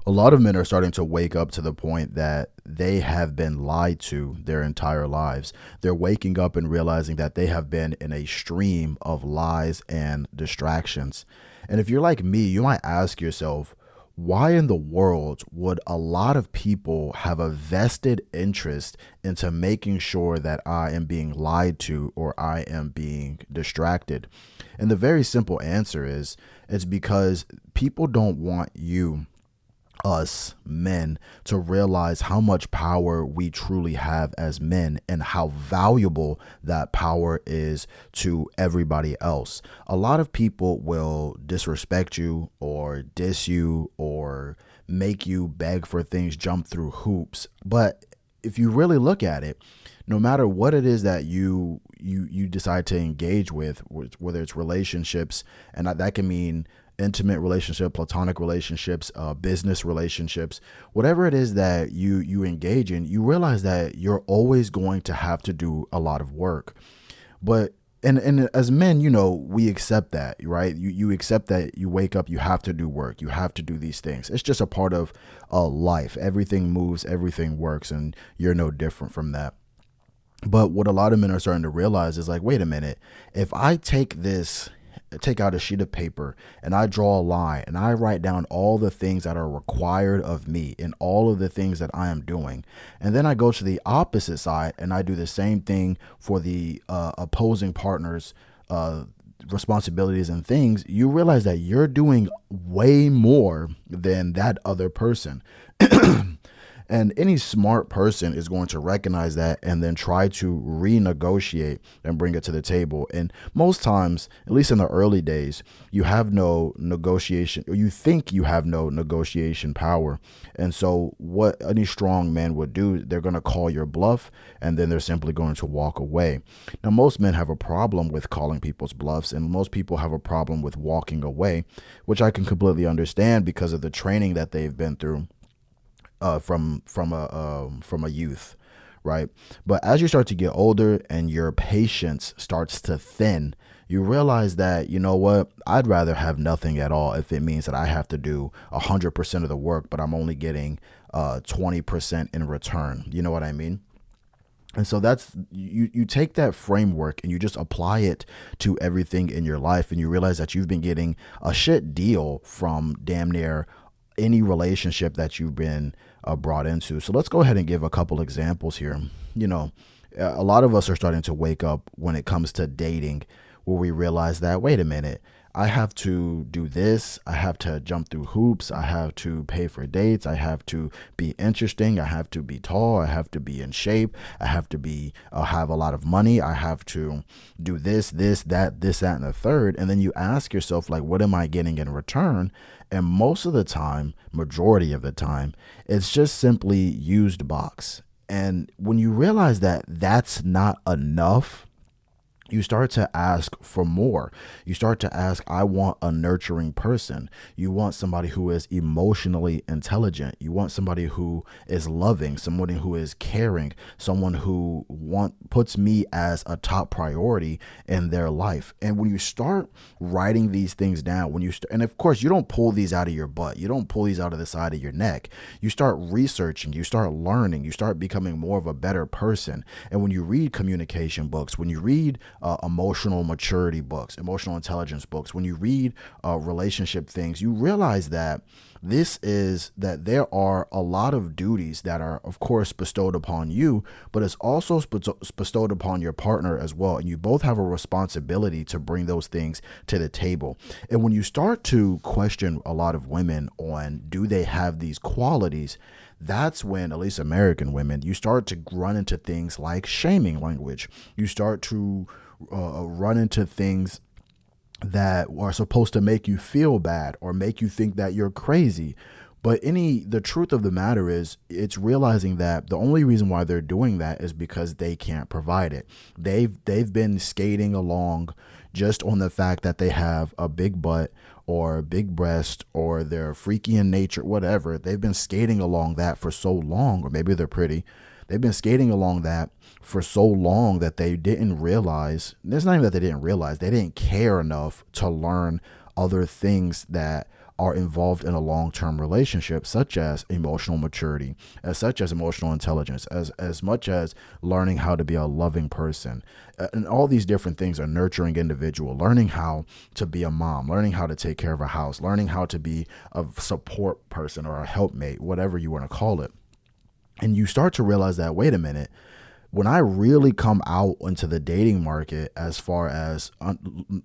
A lot of men are starting to wake up to the point that they have been lied to their entire lives. They're waking up and realizing that they have been in a stream of lies and distractions. And if you're like me, you might ask yourself, why in the world would a lot of people have a vested interest into making sure that I am being lied to or I am being distracted? And the very simple answer is it's because people don't want you, us men, to realize how much power we truly have as men and how valuable that power is to everybody else. A lot of people will disrespect you or diss you or make you beg for things, jump through hoops. But if you really look at it, no matter what it is that you decide to engage with, whether it's relationships, and that can mean intimate relationship, platonic relationships, business relationships, whatever it is that you engage in, you realize that you're always going to have to do a lot of work. But and as men, we accept that, right? You accept that you wake up, you have to do work, you have to do these things. It's just a part of life. Everything moves, everything works, and you're no different from that. But what a lot of men are starting to realize is like, wait a minute, if I take out a sheet of paper and I draw a line and I write down all the things that are required of me and all of the things that I am doing. And then I go to the opposite side and I do the same thing for the opposing partner's responsibilities and things. You realize that you're doing way more than that other person. And any smart person is going to recognize that and then try to renegotiate and bring it to the table. And most times, at least in the early days, you have no negotiation, or you think you have no negotiation power. And so what any strong man would do, they're going to call your bluff and then they're simply going to walk away. Now, most men have a problem with calling people's bluffs, and most people have a problem with walking away, which I can completely understand because of the training that they've been through from a youth, right? But as you start to get older and your patience starts to thin, you realize that, you know what, I'd rather have nothing at all if it means that I have to do 100% of the work, but I'm only getting 20% in return. You know what I mean? And so that's you take that framework and you just apply it to everything in your life, and you realize that you've been getting a shit deal from damn near any relationship that you've been brought into. So let's go ahead and give a couple examples here. A lot of us are starting to wake up when it comes to dating, where we realize that, wait a minute, I have to do this. I have to jump through hoops. I have to pay for dates. I have to be interesting. I have to be tall. I have to be in shape. I have to be have a lot of money. I have to do this, that, and the third. And then you ask yourself, like, what am I getting in return? And most of the time, majority of the time, it's just simply used box. And when you realize that that's not enough, you start to ask for more. You start to ask, I want a nurturing person. You want somebody who is emotionally intelligent. You want somebody who is loving, somebody who is caring, someone who puts me as a top priority in their life. And when you start writing these things down, and of course, you don't pull these out of your butt. You don't pull these out of the side of your neck. You start researching, you start learning, you start becoming more of a better person. And when you read communication books, when you read emotional maturity books, emotional intelligence books, when you read relationship things, you realize that there are a lot of duties that are, of course, bestowed upon you, but it's also bestowed upon your partner as well. And you both have a responsibility to bring those things to the table. And when you start to question a lot of women on, do they have these qualities? That's when, at least American women, you start to run into things like shaming language. You start to run into things that are supposed to make you feel bad or make you think that you're crazy. But the truth of the matter is, it's realizing that the only reason why they're doing that is because they can't provide it. They've been skating along just on the fact that they have a big butt or big breast or they're freaky in nature, whatever. They've been skating along that for so long, or maybe they're pretty. They've been skating along that for so long that they didn't realize, it's not even that they didn't realize, they didn't care enough to learn other things that are involved in a long-term relationship, such as emotional maturity, as such as emotional intelligence, as much as learning how to be a loving person. And all these different things, are nurturing individual, learning how to be a mom, learning how to take care of a house, learning how to be a support person or a helpmate, whatever you want to call it. And you start to realize that, wait a minute, when I really come out into the dating market, as far as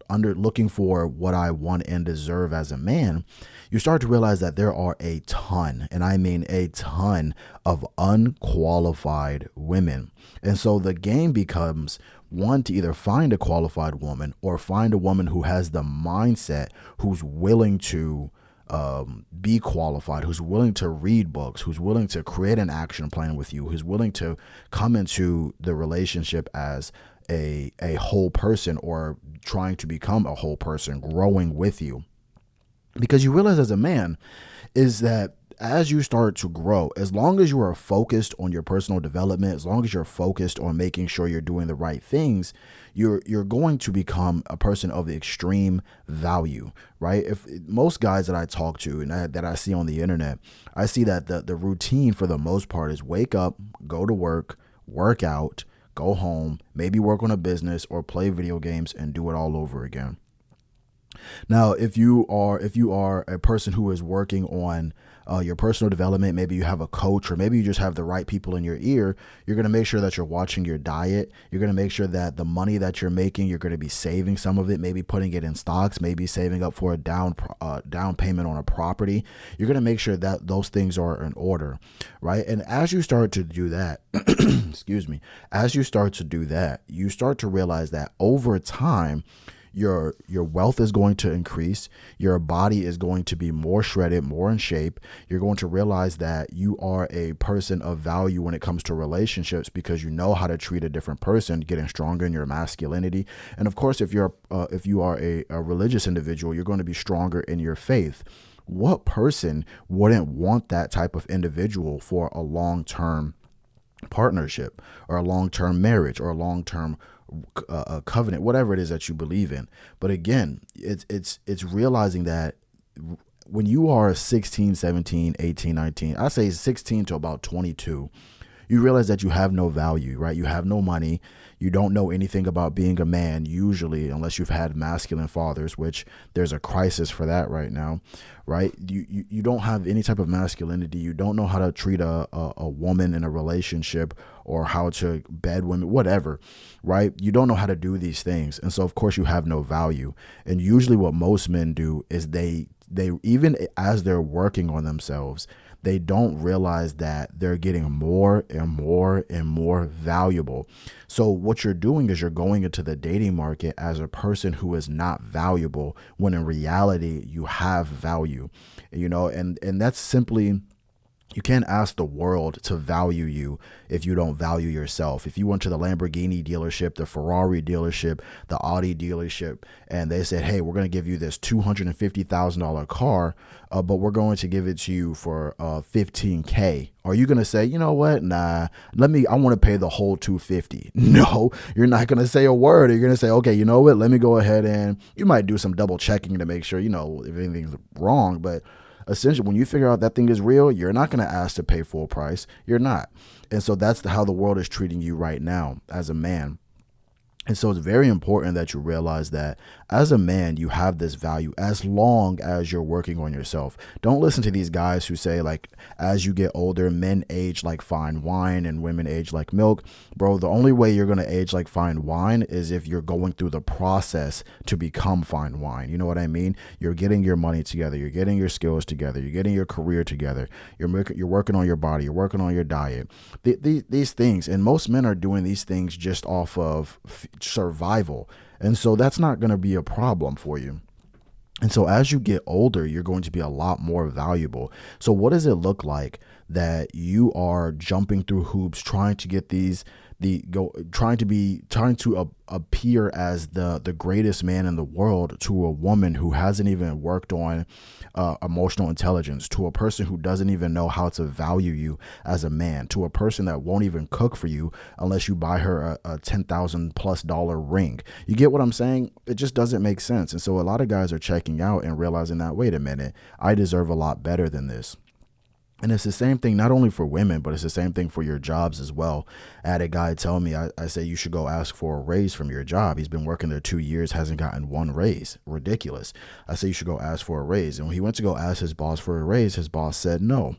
under looking for what I want and deserve as a man, you start to realize that there are a ton, and I mean a ton, of unqualified women. And so the game becomes one, to either find a qualified woman or find a woman who has the mindset, who's willing to be qualified, who's willing to read books, who's willing to create an action plan with you, who's willing to come into the relationship as a whole person, or trying to become a whole person, growing with you. Because you realize as a man is that as you start to grow, as long as you are focused on your personal development, as long as you're focused on making sure you're doing the right things, you're going to become a person of extreme value, right? If most guys that I talk to and that I see on the internet, I see that the routine for the most part is wake up, go to work out, go home, maybe work on a business or play video games and do it all over again. Now, if you are a person who is working on your personal development, maybe you have a coach, or maybe you just have the right people in your ear, you're going to make sure that you're watching your diet. You're going to make sure that the money that you're making, you're going to be saving some of it, maybe putting it in stocks, maybe saving up for a down payment on a property. You're going to make sure that those things are in order, right? And as you start to do that, excuse me, as you start to do that, you start to realize that over time, your wealth is going to increase. Your body is going to be more shredded, more in shape. You're going to realize that you are a person of value when it comes to relationships, because you know how to treat a different person, getting stronger in your masculinity. And of course, if you are a religious individual, you're going to be stronger in your faith. What person wouldn't want that type of individual for a long-term partnership, or a long-term marriage, or a long-term a covenant, whatever it is that you believe in? But again, it's realizing that when you are 16, 17, 18, 19, I say 16 to about 22, you realize that you have no value, right? You have no money. You don't know anything about being a man, usually, unless you've had masculine fathers, which there's a crisis for that right now, right? You don't have any type of masculinity. You don't know how to treat a woman in a relationship, or how to bed women, whatever, right? You don't know how to do these things. And so, of course, you have no value. And usually what most men do is they even as they're working on themselves, they don't realize that they're getting more and more and more valuable. So what you're doing is you're going into the dating market as a person who is not valuable, when in reality you have value, and that's simply, you can't ask the world to value you if you don't value yourself. If you went to the Lamborghini dealership, the Ferrari dealership, the Audi dealership, and they said, hey, we're going to give you this $250,000 car, but we're going to give it to you for $15K. Are you going to say, you know what? Nah, I want to pay the whole 250. No, you're not going to say a word. You're going to say, okay, you know what? Let me go ahead, and you might do some double checking to make sure, if anything's wrong. But essentially, when you figure out that thing is real, you're not going to ask to pay full price. You're not. And so that's how the world is treating you right now as a man. And so it's very important that you realize that as a man, you have this value as long as you're working on yourself. Don't listen to these guys who say, like, as you get older, men age like fine wine and women age like milk. Bro, the only way you're going to age like fine wine is if you're going through the process to become fine wine. You know what I mean? You're getting your money together. You're getting your skills together. You're getting your career together. You're working on your body. You're working on your diet. These things. And most men are doing these things just off of survival. And so that's not going to be a problem for you. And so as you get older, you're going to be a lot more valuable. So what does it look like that you are jumping through hoops trying to get these the go trying to appear as the greatest man in the world to a woman who hasn't even worked on emotional intelligence, to a person who doesn't even know how to value you as a man, to a person that won't even cook for you unless you buy her a $10,000+ ring. You get what I'm saying? It just doesn't make sense. And so a lot of guys are checking out and realizing that, wait a minute, I deserve a lot better than this. And it's the same thing, not only for women, but it's the same thing for your jobs as well. I had a guy tell me, I say, you should go ask for a raise from your job. He's been working there 2 years, hasn't gotten one raise. Ridiculous. I say, you should go ask for a raise. And when he went to go ask his boss for a raise, his boss said no.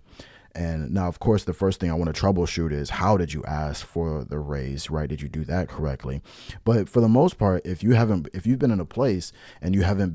And now, of course, the first thing I want to troubleshoot is, how did you ask for the raise, right? Did you do that correctly? But for the most part, if you've been in a place and you haven't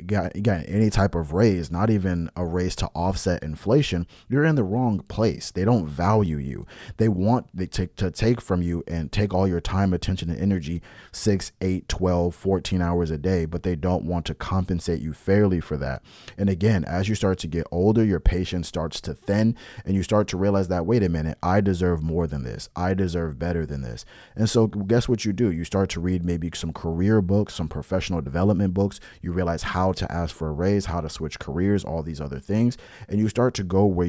gotten any type of raise, not even a raise to offset inflation, you're in the wrong place. They don't value you. They want to take from you and take all your time, attention, and energy 6, 8, 12, 14 hours a day, but they don't want to compensate you fairly for that. And again, as you start to get older, your patience starts to thin, and you start to realize that, wait a minute, I deserve more than this. I deserve better than this. And so guess what you do? You start to read maybe some career books, some professional development books. You realize how to ask for a raise, how to switch careers, all these other things. And you start to go where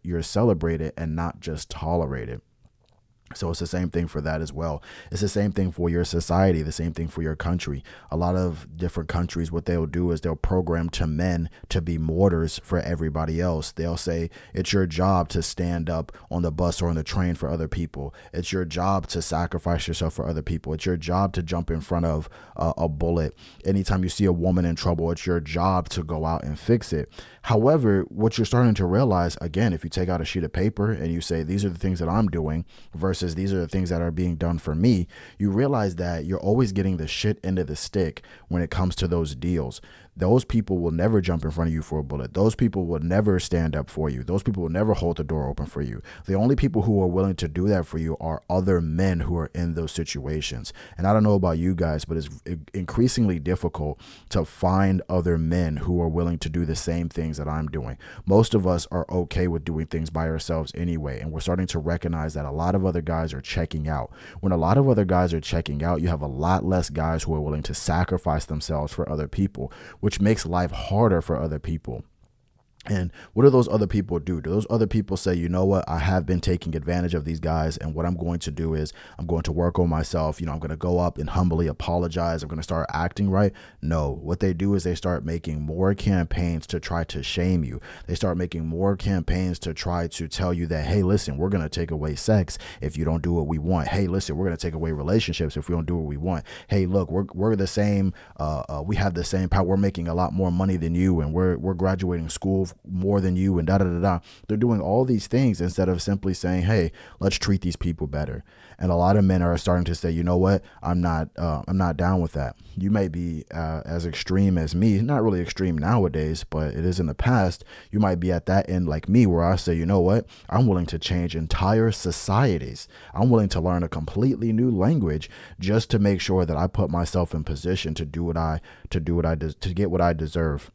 you're celebrated and not just tolerated. So it's the same thing for that as well. It's the same thing for your society, the same thing for your country. A lot of different countries, what they'll do is they'll program to men to be martyrs for everybody else. They'll say it's your job to stand up on the bus or on the train for other people. It's your job to sacrifice yourself for other people. It's your job to jump in front of a bullet. Anytime you see a woman in trouble, it's your job to go out and fix it. However, what you're starting to realize, again, if you take out a sheet of paper and you say, these are the things that I'm doing versus these are the things that are being done for me, you realize that you're always getting the shit end of the stick when it comes to those deals. Those people will never jump in front of you for a bullet. Those people will never stand up for you. Those people will never hold the door open for you. The only people who are willing to do that for you are other men who are in those situations. And I don't know about you guys, but it's increasingly difficult to find other men who are willing to do the same things that I'm doing. Most of us are okay with doing things by ourselves anyway. And we're starting to recognize that a lot of other guys are checking out. When a lot of other guys are checking out, you have a lot less guys who are willing to sacrifice themselves for other people, which makes life harder for other people. And what do those other people do? Do those other people say, you know what, I have been taking advantage of these guys, and what I'm going to do is I'm going to work on myself. I'm going to go up and humbly apologize. I'm going to start acting right. No, what they do is they start making more campaigns to try to shame you. They start making more campaigns to try to tell you that, hey, listen, we're going to take away sex if you don't do what we want. Hey, listen, we're going to take away relationships if we don't do what we want. Hey, look, we're the same. We have the same power. We're making a lot more money than you, and we're graduating school more than you, and da-da-da-da. They're doing all these things instead of simply saying, hey, let's treat these people better. And a lot of men are starting to say, you know what, I'm not down with that. You may be as extreme as me, not really extreme nowadays, but it is in the past. You might be at that end like me, where I say, you know what, I'm willing to change entire societies. I'm willing to learn a completely new language just to make sure that I put myself in position to get what I deserve.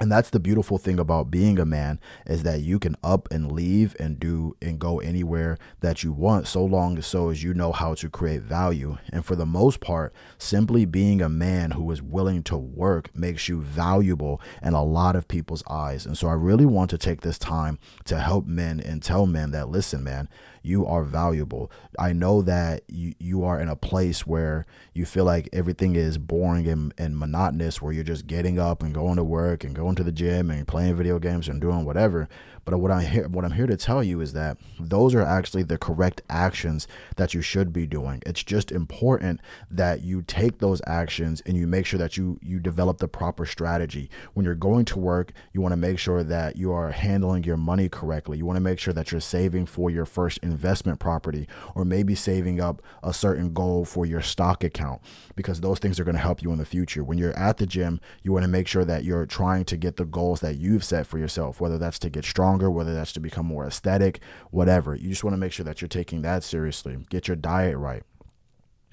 And that's the beautiful thing about being a man, is that you can up and leave and do and go anywhere that you want, so long as you know how to create value. And for the most part, simply being a man who is willing to work makes you valuable in a lot of people's eyes. And so I really want to take this time to help men and tell men that, listen, man, you are valuable. I know that you are in a place where you feel like everything is boring and monotonous, where you're just getting up and going to work and going to the gym and playing video games and doing whatever. But what I'm here to tell you is that those are actually the correct actions that you should be doing. It's just important that you take those actions and you make sure that you develop the proper strategy. When you're going to work, you want to make sure that you are handling your money correctly. You want to make sure that you're saving for your first investment property, or maybe saving up a certain goal for your stock account, because those things are going to help you in the future. When you're at the gym, you want to make sure that you're trying to get the goals that you've set for yourself, whether that's to get stronger, whether that's to become more aesthetic, whatever. You just want to make sure that you're taking that seriously. Get your diet right.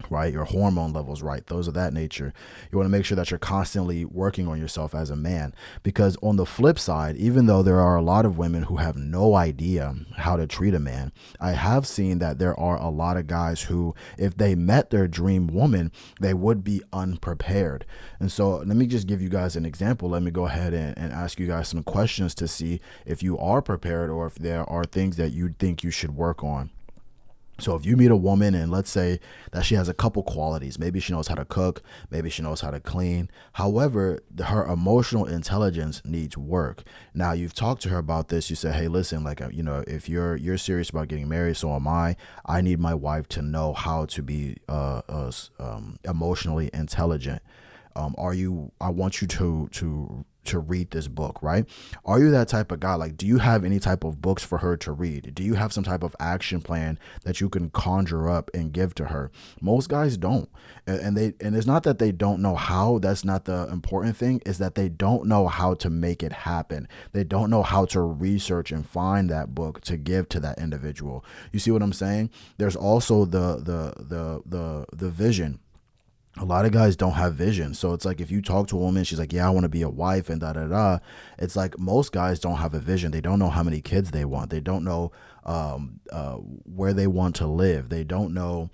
right? Your hormone levels, right? Those of that nature. You want to make sure that you're constantly working on yourself as a man, because on the flip side, even though there are a lot of women who have no idea how to treat a man, I have seen that there are a lot of guys who, if they met their dream woman, they would be unprepared. And so let me just give you guys an example. Let me go ahead and ask you guys some questions to see if you are prepared or if there are things that you think you should work on. So if you meet a woman and let's say that she has a couple qualities, maybe she knows how to cook, maybe she knows how to clean. However, her emotional intelligence needs work. Now you've talked to her about this. You said, hey, listen, like, if you're serious about getting married, so am I. I need my wife to know how to be emotionally intelligent. I want you to read this book, right? Are you that type of guy? Like, do you have any type of books for her to read? Do you have some type of action plan that you can conjure up and give to her? Most guys don't. And it's not that they don't know how. That's not the important thing, is that they don't know how to make it happen. They don't know how to research and find that book to give to that individual. You see what I'm saying? There's also the vision. A lot of guys don't have vision. So it's like if you talk to a woman, she's like, yeah, I want to be a wife and da da da. It's like most guys don't have a vision. They don't know how many kids they want. They don't know where they want to live. They don't know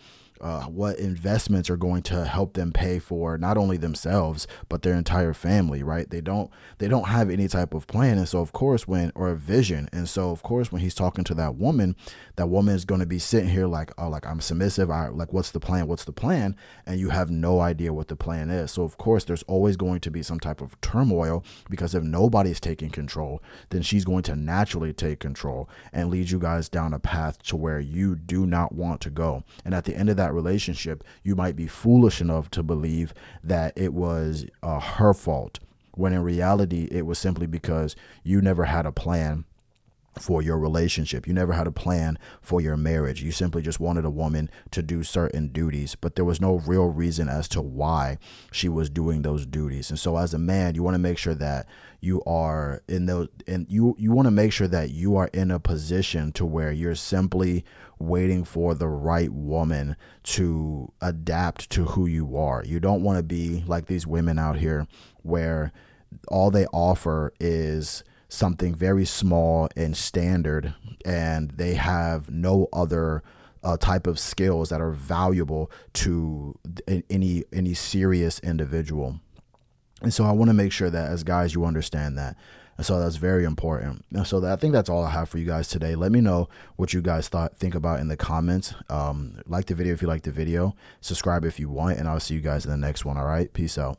what investments are going to help them pay for not only themselves but their entire family, right? They don't have any type of plan. And so of course or a vision. And so of course when he's talking to that woman is going to be sitting here like, oh, like, I'm submissive. Like, what's the plan? And you have no idea what the plan is. So of course there's always going to be some type of turmoil, because if nobody's taking control, then she's going to naturally take control and lead you guys down a path to where you do not want to go. And at the end of that relationship, you might be foolish enough to believe that it was her fault, when in reality it was simply because you never had a plan for your relationship. You never had a plan for your marriage. You simply just wanted a woman to do certain duties, but there was no real reason as to why she was doing those duties. And so as a man, you want to make sure that you are in those, and you want to make sure that you are in a position to where you're simply waiting for the right woman to adapt to who you are. You don't want to be like these women out here where all they offer is something very small and standard, and they have no other type of skills that are valuable to any serious individual. And so I want to make sure that as guys, you understand that. And so that's very important. And so I think that's all I have for you guys today. Let me know what you guys think about in the comments. Like the video if you like the video, subscribe if you want, and I'll see you guys in the next one. All right, peace out.